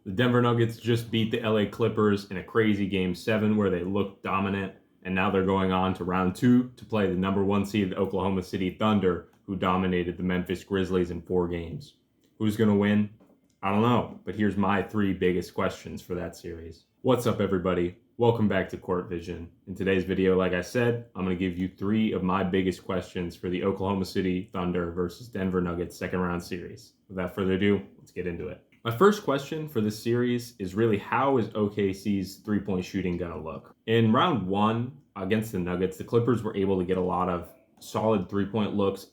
The Denver Nuggets just beat the LA Clippers in a crazy Game 7 where they looked dominant, and now they're going on to round 2 to play the number 1 seed Oklahoma City Thunder, who dominated the Memphis Grizzlies in 4 games. Who's going to win? I don't know, but here's my 3 biggest questions for that series. What's up, everybody? Welcome back to Court Vision. In today's video, like I said, I'm going to give you 3 of my biggest questions for the Oklahoma City Thunder versus Denver Nuggets second round series. Without further ado, let's get into it. My first question for this series is really, how is OKC's three-point shooting going to look? In round 1 against the Nuggets, the Clippers were able to get a lot of solid three-point looks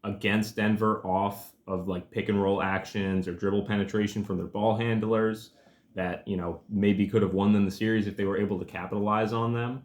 against Denver off of like pick and roll actions or dribble penetration from their ball handlers that, maybe could have won them the series if they were able to capitalize on them.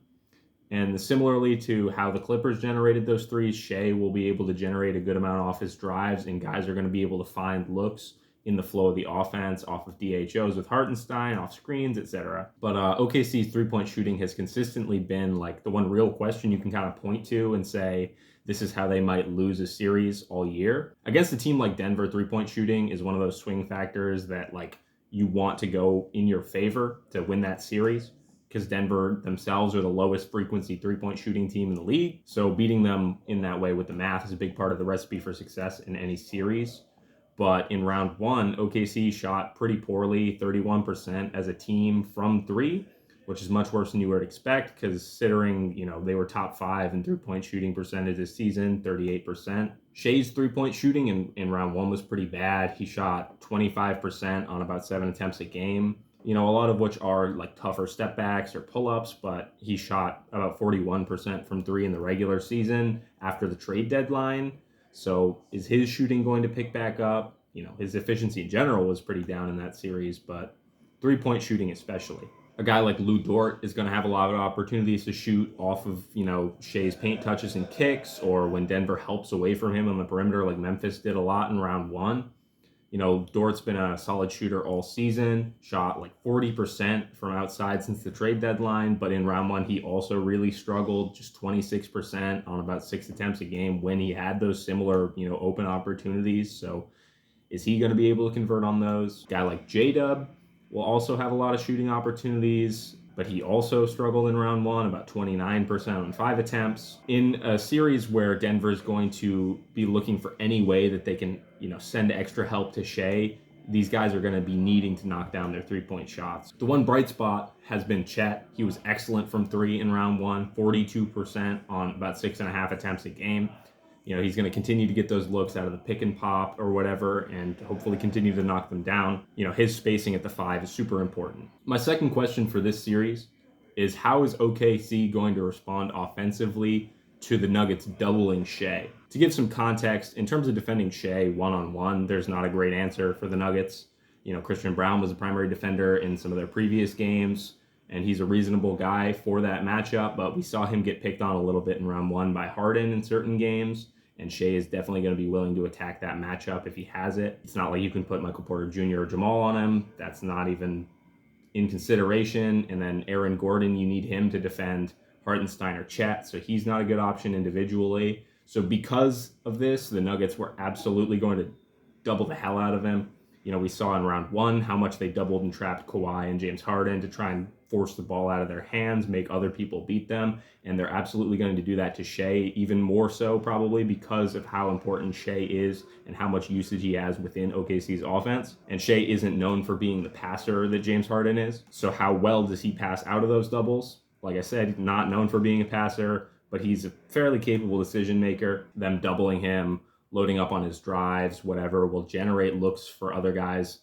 And similarly to how the Clippers generated those threes, Shai will be able to generate a good amount off his drives, and guys are going to be able to find looks in the flow of the offense off of DHOs with Hartenstein, off screens, etc. But OKC's three-point shooting has consistently been like the one real question you can kind of point to and say, this is how they might lose a series all year. Against a team like Denver, three-point shooting is one of those swing factors that like you want to go in your favor to win that series, because Denver themselves are the lowest frequency three-point shooting team in the league. So beating them in that way with the math is a big part of the recipe for success in any series. But in round 1, OKC shot pretty poorly, 31% as a team from 3, which is much worse than you would expect, considering, they were top 5 in three-point shooting percentage this season, 38%. Shai's three-point shooting in round 1 was pretty bad. He shot 25% on about 7 attempts a game, a lot of which are like tougher step backs or pull-ups, but he shot about 41% from 3 in the regular season after the trade deadline. So is his shooting going to pick back up? His efficiency in general was pretty down in that series, but three-point shooting especially. A guy like Lu Dort is going to have a lot of opportunities to shoot off of, Shai's paint touches and kicks, or when Denver helps away from him on the perimeter like Memphis did a lot in round 1. Dort's been a solid shooter all season, shot like 40% from outside since the trade deadline, but in round 1, he also really struggled, just 26% on about 6 attempts a game when he had those similar, open opportunities. So is he going to be able to convert on those? A guy like J-Dub will also have a lot of shooting opportunities, but he also struggled in round 1, about 29% on 5 attempts. In a series where Denver is going to be looking for any way that they can, send extra help to Shai, these guys are going to be needing to knock down their three-point shots. The one bright spot has been Chet. He was excellent from 3 in round 1, 42% on about 6.5 attempts a game. He's going to continue to get those looks out of the pick and pop or whatever, and hopefully continue to knock them down. His spacing at the 5 is super important. My second question for this series is, how is OKC going to respond offensively to the Nuggets doubling Shai? To give some context, in terms of defending Shai one-on-one, there's not a great answer for the Nuggets. Christian Braun was a primary defender in some of their previous games, and he's a reasonable guy for that matchup, but we saw him get picked on a little bit in round 1 by Harden in certain games. And Shai is definitely going to be willing to attack that matchup if he has it. It's not like you can put Michael Porter Jr. or Jamal on him. That's not even in consideration. And then Aaron Gordon, you need him to defend Hartenstein or Chet, so he's not a good option individually. So because of this, the Nuggets were absolutely going to double the hell out of him. We saw in round 1 how much they doubled and trapped Kawhi and James Harden to try and force the ball out of their hands, make other people beat them. And they're absolutely going to do that to Shai, even more so probably because of how important Shai is and how much usage he has within OKC's offense. And Shai isn't known for being the passer that James Harden is. So how well does he pass out of those doubles? Like I said, not known for being a passer, but he's a fairly capable decision maker. Them doubling him, loading up on his drives, whatever, will generate looks for other guys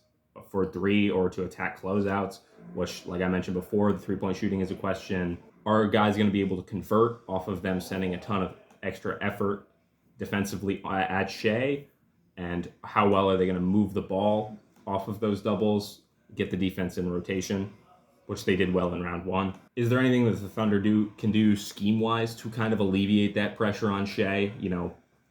for 3 or to attack closeouts, which, like I mentioned before, the three-point shooting is a question. Are guys going to be able to convert off of them sending a ton of extra effort defensively at Shai? And how well are they going to move the ball off of those doubles, get the defense in rotation, which they did well in round 1? Is there anything that the Thunder can do scheme-wise to kind of alleviate that pressure on Shai?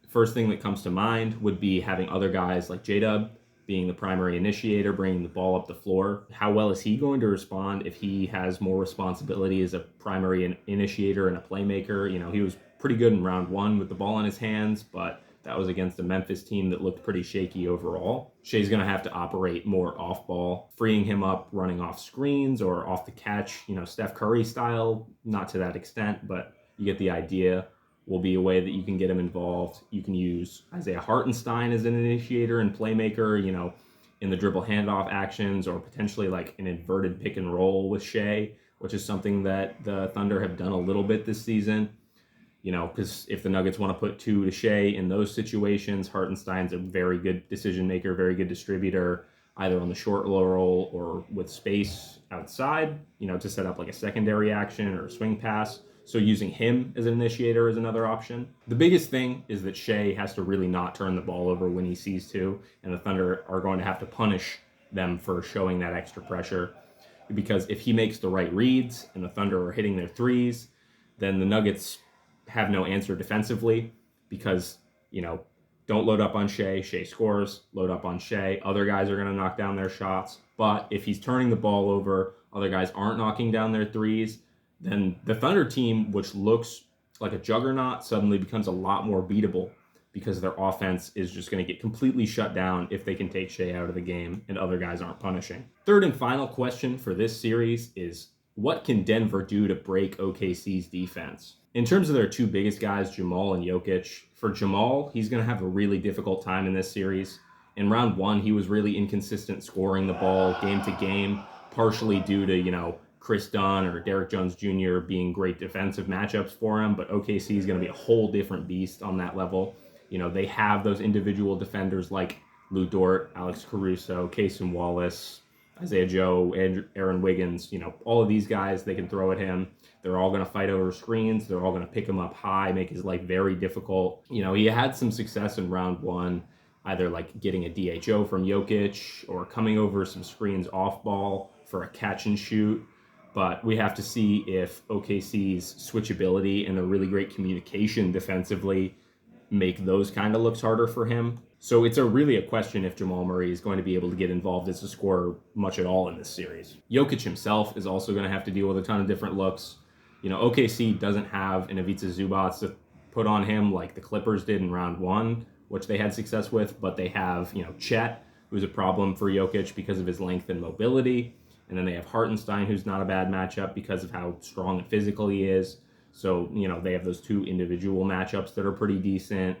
First thing that comes to mind would be having other guys like J-Dub being the primary initiator, bringing the ball up the floor. How well is he going to respond if he has more responsibility as a primary initiator and a playmaker? He was pretty good in round 1 with the ball in his hands, but That was against a Memphis team that looked pretty shaky overall. Shai's going to have to operate more off ball, freeing him up running off screens or off the catch, Steph Curry style, not to that extent, but you get the idea. Will be a way that you can get him involved. You can use Isaiah Hartenstein as an initiator and playmaker, in the dribble handoff actions, or potentially like an inverted pick and roll with Shai, which is something that the Thunder have done a little bit this season. Because if the Nuggets want to put two to Shai in those situations, Hartenstein's a very good decision maker, very good distributor, either on the short roll or with space outside, to set up like a secondary action or a swing pass. So using him as an initiator is another option. The biggest thing is that Shai has to really not turn the ball over when he sees to, and the Thunder are going to have to punish them for showing that extra pressure. Because if he makes the right reads and the Thunder are hitting their threes, then the Nuggets have no answer defensively because, don't load up on Shai. Shai scores, load up on Shai. Other guys are going to knock down their shots. But if he's turning the ball over, other guys aren't knocking down their threes, then the Thunder team, which looks like a juggernaut, suddenly becomes a lot more beatable because their offense is just going to get completely shut down if they can take Shai out of the game and other guys aren't punishing. Third and final question for this series is, what can Denver do to break OKC's defense? In terms of their two biggest guys, Jamal and Jokic, for Jamal, he's going to have a really difficult time in this series. In round one, he was really inconsistent scoring the ball game to game, partially due to, Chris Dunn or Derrick Jones Jr. being great defensive matchups for him, but OKC is going to be a whole different beast on that level. They have those individual defenders like Lou Dort, Alex Caruso, Cason Wallace, Isaiah Joe, Aaron Wiggins, all of these guys they can throw at him. They're all going to fight over screens. They're all going to pick him up high, make his life very difficult. He had some success in round one, either like getting a DHO from Jokic or coming over some screens off ball for a catch and shoot. But we have to see if OKC's switchability and a really great communication defensively make those kind of looks harder for him. So it's really a question if Jamal Murray is going to be able to get involved as a scorer much at all in this series. Jokic himself is also going to have to deal with a ton of different looks. OKC doesn't have an Ivica Zubac to put on him like the Clippers did in round one, which they had success with, but they have, Chet, who's a problem for Jokic because of his length and mobility. And then they have Hartenstein, who's not a bad matchup because of how strong and physical he is. So, they have those two individual matchups that are pretty decent.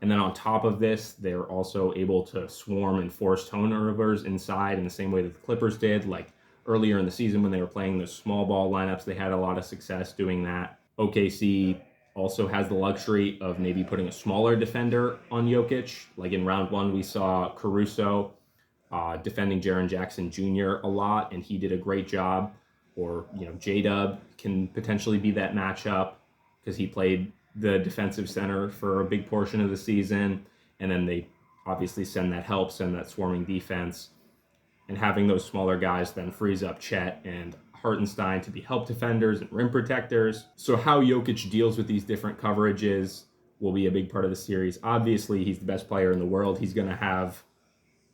And then on top of this, they're also able to swarm and force turnovers inside in the same way that the Clippers did. Like earlier in the season when they were playing those small ball lineups, they had a lot of success doing that. OKC also has the luxury of maybe putting a smaller defender on Jokic. Like in round one, we saw Caruso defending Jaren Jackson Jr. a lot, and he did a great job. Or, J-Dub can potentially be that matchup because he played the defensive center for a big portion of the season, and then they obviously send that swarming defense, and having those smaller guys then frees up Chet and Hartenstein to be help defenders and rim protectors. So how Jokic deals with these different coverages will be a big part of the series. Obviously, he's the best player in the world. He's going to have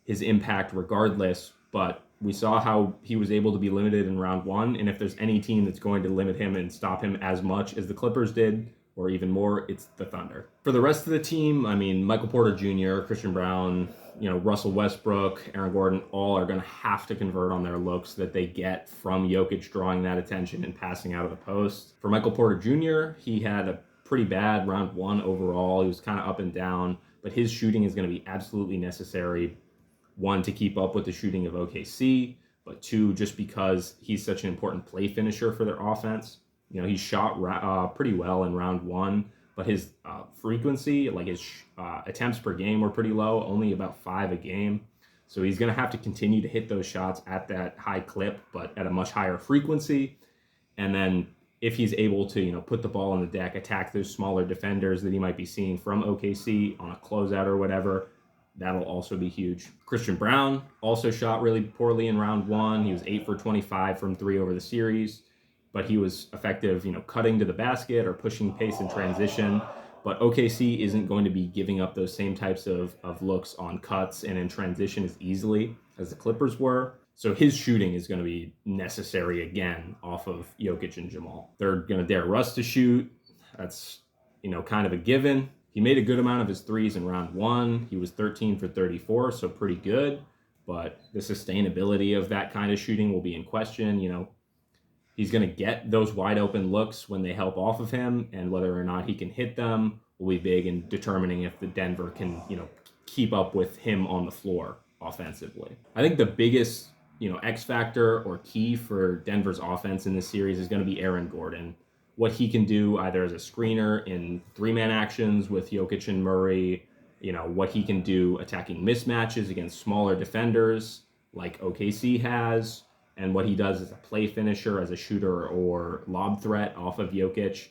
his impact regardless, but we saw how he was able to be limited in round one, and if there's any team that's going to limit him and stop him as much as the Clippers did, or even more, it's the Thunder. For the rest of the team, Michael Porter Jr., Christian Brown, Russell Westbrook, Aaron Gordon, all are going to have to convert on their looks that they get from Jokic drawing that attention and passing out of the post. For Michael Porter Jr., he had a pretty bad round one overall. He was kind of up and down, but his shooting is going to be absolutely necessary. One, to keep up with the shooting of OKC, but two, just because he's such an important play finisher for their offense. He shot pretty well in round one, but his frequency, like his attempts per game, were pretty low, only about 5 a game. So he's going to have to continue to hit those shots at that high clip, but at a much higher frequency. And then if he's able to, put the ball on the deck, attack those smaller defenders that he might be seeing from OKC on a closeout or whatever, that'll also be huge. Christian Brown also shot really poorly in round one. He was 8 for 25 from 3 over the series, but he was effective, cutting to the basket or pushing pace in transition. But OKC isn't going to be giving up those same types of looks on cuts and in transition as easily as the Clippers were. So his shooting is going to be necessary again off of Jokic and Jamal. They're going to dare Russ to shoot. That's, kind of a given. He made a good amount of his threes in round 1. He was 13 for 34, so pretty good. But the sustainability of that kind of shooting will be in question. He's going to get those wide open looks when they help off of him, and whether or not he can hit them will be big in determining if the Denver can, keep up with him on the floor offensively. I think the biggest, X factor or key for Denver's offense in this series is going to be Aaron Gordon. What he can do either as a screener in 3-man actions with Jokic and Murray, what he can do attacking mismatches against smaller defenders like OKC has, and what he does as a play finisher, as a shooter or lob threat off of Jokic.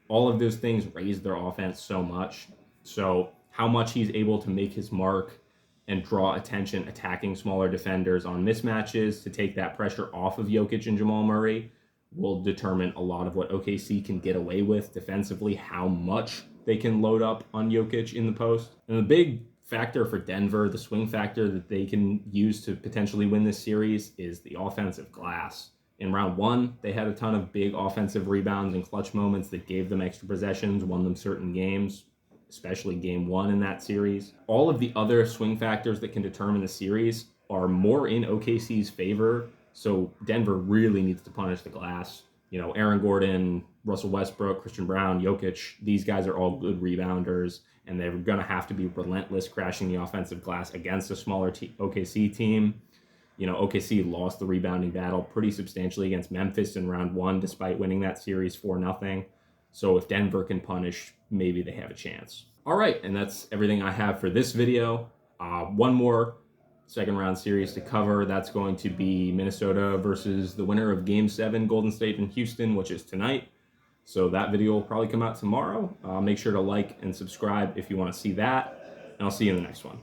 All of those things raise their offense so much. So how much he's able to make his mark and draw attention attacking smaller defenders on mismatches to take that pressure off of Jokic and Jamal Murray will determine a lot of what OKC can get away with defensively, how much they can load up on Jokic in the post. And the big factor for Denver, the swing factor that they can use to potentially win this series, is the offensive glass. In round 1, they had a ton of big offensive rebounds and clutch moments that gave them extra possessions, won them certain games, especially game 1 in that series. All of the other swing factors that can determine the series are more in OKC's favor, so Denver really needs to punish the glass. Aaron Gordon, Russell Westbrook, Christian Brown, Jokic, these guys are all good rebounders, and they're going to have to be relentless crashing the offensive glass against a smaller OKC team. OKC lost the rebounding battle pretty substantially against Memphis in round 1, despite winning that series 4-0. So if Denver can punish, maybe they have a chance. All right, and that's everything I have for this video. One more second round series to cover. That's going to be Minnesota versus the winner of Game 7, Golden State and Houston, which is tonight. So that video will probably come out tomorrow. Make sure to like and subscribe if you want to see that, and I'll see you in the next one.